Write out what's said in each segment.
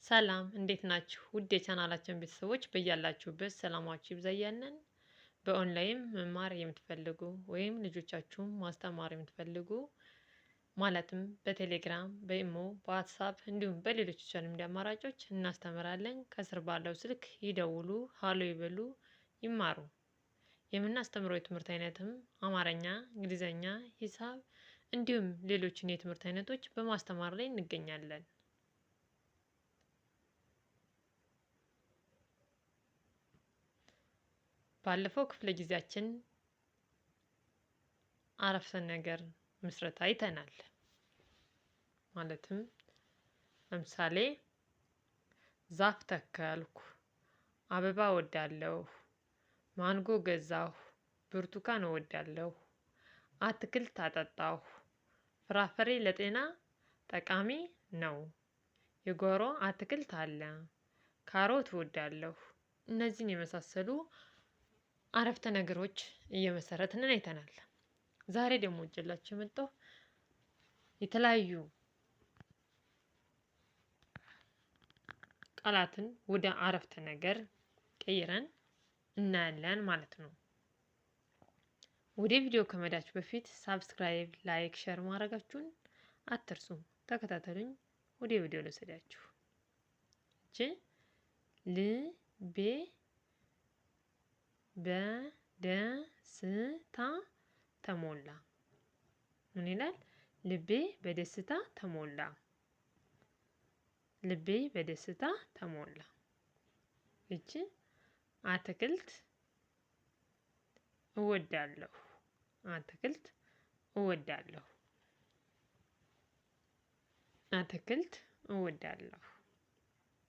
ሰላም እንዴት ናችሁ? ውድ የቻናላችን ቤተሰቦች በያላችሁበት ሰላማችሁ ይብዛ እያልን በኦንላይን መማር የምትፈልጉ ወይም ልጆቻችሁን ማስተማር የምትፈልጉ ማለትም በቴሌግራም፣ በኢሞ፣ በዋትሳፕ እንዲሁም በሌሎች ሶሻል ሚዲያ አማራጮች እናስተምራለን። ከስር ባለው ስልክ ይደውሉ፣ ሀሎ ይበሉ፣ ይማሩ። የምናስተምረው የትምህርት አይነትም አማርኛ፣ እንግሊዘኛ፣ ሂሳብ እንዲሁም ሌሎችን የትምህርት አይነቶች በማስተማር ላይ እንገኛለን። ባለፈው ክፍለ ጊዜያችን አረፍተ ነገር ምስረታ አይተናል። ማለትም ለምሳሌ ዛፍ ተከልኩ፣ አበባ እወዳለሁ፣ ማንጎ ገዛሁ፣ ብርቱካን እወዳለሁ፣ አትክልት አጠጣሁ፣ ፍራፍሬ ለጤና ጠቃሚ ነው፣ የጓሮ አትክልት አለ፣ ካሮት እወዳለሁ። እነዚህን የመሳሰሉ አረፍተ ነገሮች እየመሰረትን አይተናል። ዛሬ ደግሞ እጀላችሁ የመጣው የተለያዩ ቃላትን ወደ አረፍተ ነገር ቀይረን እናያለን ማለት ነው። ወደ ቪዲዮ ከመዳችሁ በፊት ሳብስክራይብ፣ ላይክ፣ ሼር ማድረጋችሁን አትርሱ። ተከታተሉኝ። ወደ ቪዲዮ ልወስዳችሁ። ልቤ በደስታ ተሞላ። ምን ይላል? ልቤ በደስታ ተሞላ። ልቤ በደስታ ተሞላ። እቺ አትክልት እወዳለሁ። አትክልት እወዳለሁ። አትክልት እወዳለሁ።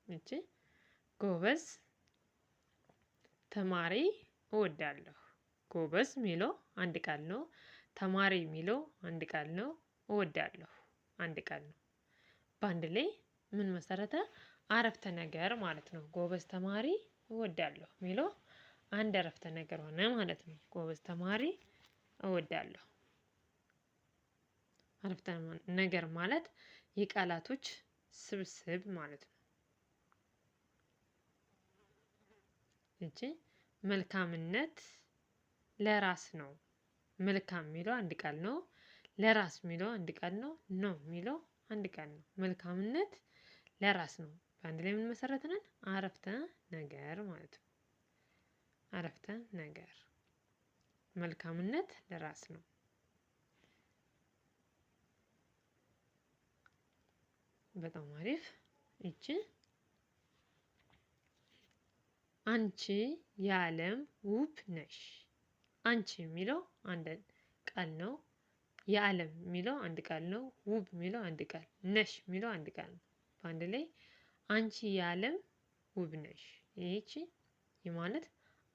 እቺ ጎበዝ ተማሪ እወዳለሁ። ጎበዝ ሚለው አንድ ቃል ነው። ተማሪ ሚለው አንድ ቃል ነው። እወዳለሁ አንድ ቃል ነው። በአንድ ላይ ምን መሰረተ? አረፍተ ነገር ማለት ነው። ጎበዝ ተማሪ እወዳለሁ ሚለው አንድ አረፍተ ነገር ሆነ ማለት ነው። ጎበዝ ተማሪ እወዳለሁ። አረፍተ ነገር ማለት የቃላቶች ስብስብ ማለት ነው። እቺ መልካምነት ለራስ ነው። መልካም ሚለው አንድ ቃል ነው። ለራስ ሚለው አንድ ቃል ነው። ነው ሚለው አንድ ቃል ነው። መልካምነት ለራስ ነው። በአንድ ላይ ምን መሰረትነን? አረፍተ ነገር ማለት ነው። አረፍተ ነገር መልካምነት ለራስ ነው። በጣም አሪፍ። እቺ አንቺ የዓለም ውብ ነሽ። አንቺ የሚለው አንድ ቃል ነው። የዓለም የሚለው አንድ ቃል ነው። ውብ የሚለው አንድ ቃል፣ ነሽ የሚለው አንድ ቃል ነው። በአንድ ላይ አንቺ የዓለም ውብ ነሽ። ይህቺ ማለት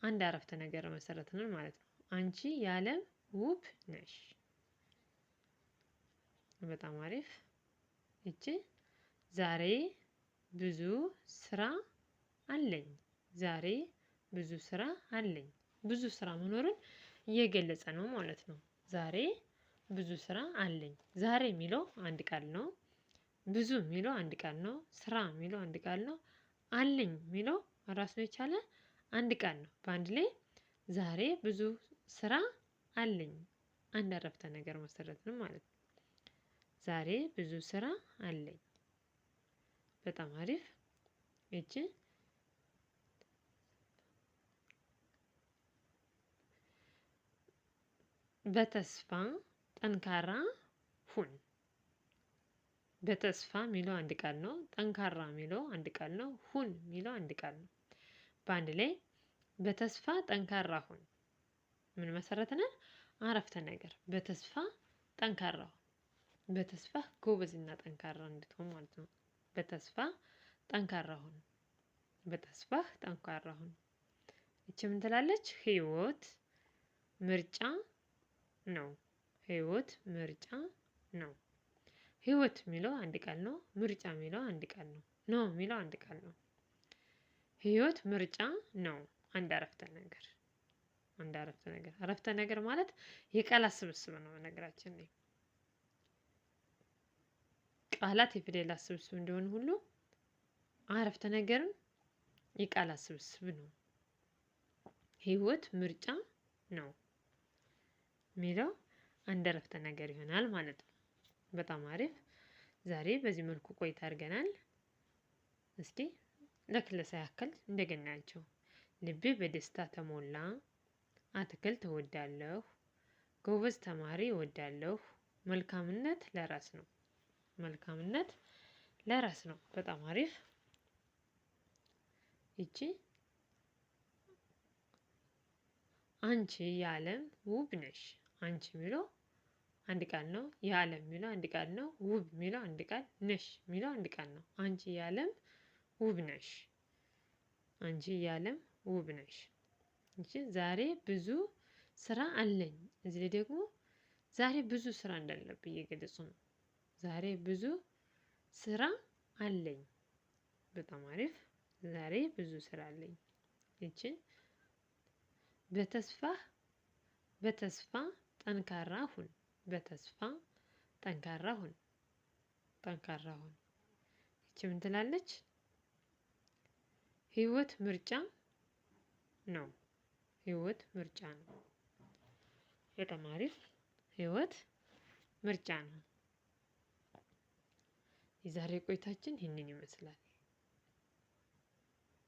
አንድ አረፍተ ነገር መሰረት ነው ማለት ነው። አንቺ የዓለም ውብ ነሽ። በጣም አሪፍ። እቺ ዛሬ ብዙ ስራ አለኝ። ዛሬ ብዙ ስራ አለኝ። ብዙ ስራ መኖርን እየገለጸ ነው ማለት ነው። ዛሬ ብዙ ስራ አለኝ። ዛሬ የሚለው አንድ ቃል ነው። ብዙ የሚለው አንድ ቃል ነው። ስራ የሚለው አንድ ቃል ነው። አለኝ የሚለው ራሱን የቻለ አንድ ቃል ነው። በአንድ ላይ ዛሬ ብዙ ስራ አለኝ አንድ አረፍተ ነገር መሰረት ነው ማለት ነው። ዛሬ ብዙ ስራ አለኝ። በጣም አሪፍ። እቺ በተስፋ ጠንካራ ሁን። በተስፋ የሚለው አንድ ቃል ነው። ጠንካራ የሚለው አንድ ቃል ነው። ሁን የሚለው አንድ ቃል ነው። በአንድ ላይ በተስፋ ጠንካራ ሁን ምን መሰረት ነን? አረፍተ ነገር። በተስፋ ጠንካራ ሁን። በተስፋ ጎበዝና ጠንካራ እንድትሆን ማለት ነው። በተስፋ ጠንካራ ሁን። በተስፋ ጠንካራ ሁን። እቺ ምን ትላለች? ህይወት ምርጫ ነው። ህይወት ምርጫ ነው። ህይወት የሚለው አንድ ቃል ነው። ምርጫ የሚለው አንድ ቃል ነው። ነው የሚለው አንድ ቃል ነው። ህይወት ምርጫ ነው አንድ አረፍተ ነገር። አንድ አረፍተ ነገር። አረፍተ ነገር ማለት የቃላት ስብስብ ነው። በነገራችን ላይ ቃላት የፊደላት ስብስብ እንደሆነ ሁሉ አረፍተ ነገርም የቃላት ስብስብ ነው። ህይወት ምርጫ ነው የሚለው አንድ አረፍተ ነገር ይሆናል ማለት ነው። በጣም አሪፍ። ዛሬ በዚህ መልኩ ቆይታ አድርገናል። እስቲ ለክለሳ ያክል እንደገና ናቸው። ልቤ በደስታ ተሞላ። አትክልት እወዳለሁ። ጎበዝ ተማሪ እወዳለሁ። መልካምነት ለራስ ነው። መልካምነት ለራስ ነው። በጣም አሪፍ። ይቺ አንቺ የዓለም ውብ ነሽ። አንቺ የሚለው አንድ ቃል ነው። የዓለም የሚለው አንድ ቃል ነው። ውብ የሚለው አንድ ቃል፣ ነሽ የሚለው አንድ ቃል ነው። አንቺ የዓለም ውብ ነሽ። አንቺ የዓለም ውብ ነሽ። እሺ ዛሬ ብዙ ስራ አለኝ። እዚህ ላይ ደግሞ ዛሬ ብዙ ስራ እንዳለብኝ እየገለጹ ነው። ዛሬ ብዙ ስራ አለኝ። በጣም አሪፍ። ዛሬ ብዙ ስራ አለኝ። ይቺን በተስፋ ጠንካራ ሁን። በተስፋ ጠንካራ ሁን። ጠንካራ ሁን። ይቺ ምን ትላለች? ህይወት ምርጫ ነው። ህይወት ምርጫ ነው። በጣም አሪፍ። ህይወት ምርጫ ነው። የዛሬ ቆይታችን ይህንን ይመስላል።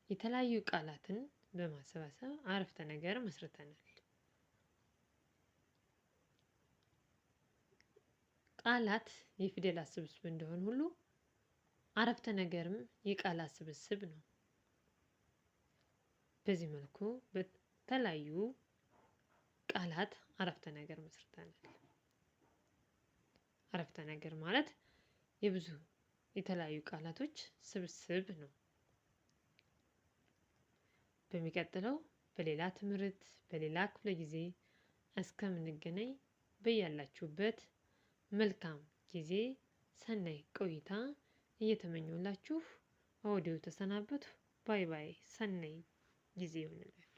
የተለያዩ ቃላትን በማሰባሰብ አረፍተ ነገር መስርተናል። ቃላት የፊደላት ስብስብ እንደሆነ ሁሉ አረፍተ ነገርም የቃላት ስብስብ ነው። በዚህ መልኩ በተለያዩ ቃላት አረፍተ ነገር መስርተናል። አረፍተ ነገር ማለት የብዙ የተለያዩ ቃላቶች ስብስብ ነው። በሚቀጥለው በሌላ ትምህርት በሌላ ክፍለ ጊዜ እስከምንገናኝ በያላችሁበት መልካም ጊዜ ሰናይ ቆይታ እየተመኘሁላችሁ ከወዲሁ ተሰናበቱ። ባይ ባይ። ሰናይ ጊዜ ይሁንላችሁ።